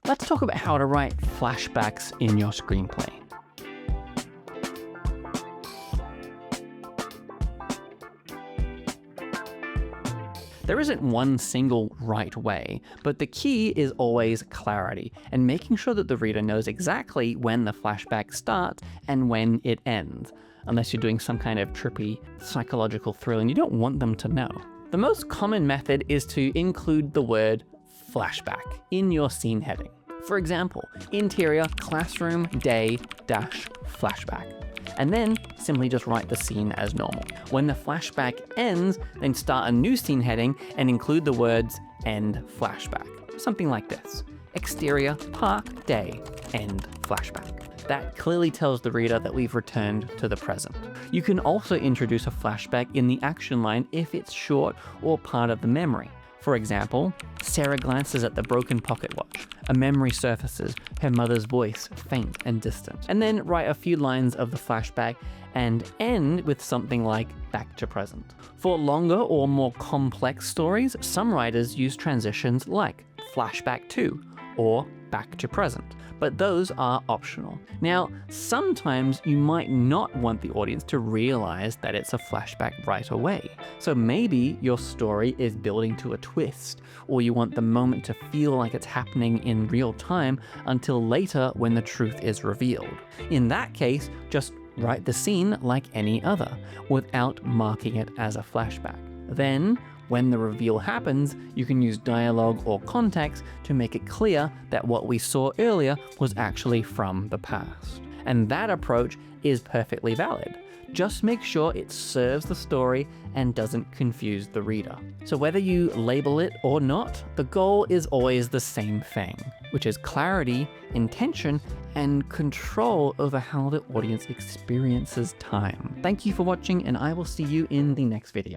Let's talk about how to write flashbacks in your screenplay. There isn't one single right way, but the key is always clarity and making sure that the reader knows exactly when the flashback starts and when it ends, unless you're doing some kind of trippy psychological thrill and you don't want them to know. The most common method is to include the word flashback in your scene heading. For example, interior classroom day dash flashback. And then simply just write the scene as normal. When the flashback ends, then start a new scene heading and include the words end flashback. Something like this. Exterior park day end flashback. That clearly tells the reader that we've returned to the present. You can also introduce a flashback in the action line if it's short or part of the memory. For example, Sarah glances at the broken pocket watch. A memory surfaces, her mother's voice, faint and distant. And then write a few lines of the flashback and end with something like back to present. For longer or more complex stories, some writers use transitions like flashback to or back to present, but those are optional. Now, sometimes you might not want the audience to realize that it's a flashback right away. So maybe your story is building to a twist, or you want the moment to feel like it's happening in real time until later when the truth is revealed. In that case, just write the scene like any other, without marking it as a flashback. Then, when the reveal happens, you can use dialogue or context to make it clear that what we saw earlier was actually from the past. And that approach is perfectly valid. Just make sure it serves the story and doesn't confuse the reader. So whether you label it or not, the goal is always the same thing, which is clarity, intention, and control over how the audience experiences time. Thank you for watching, and I will see you in the next video.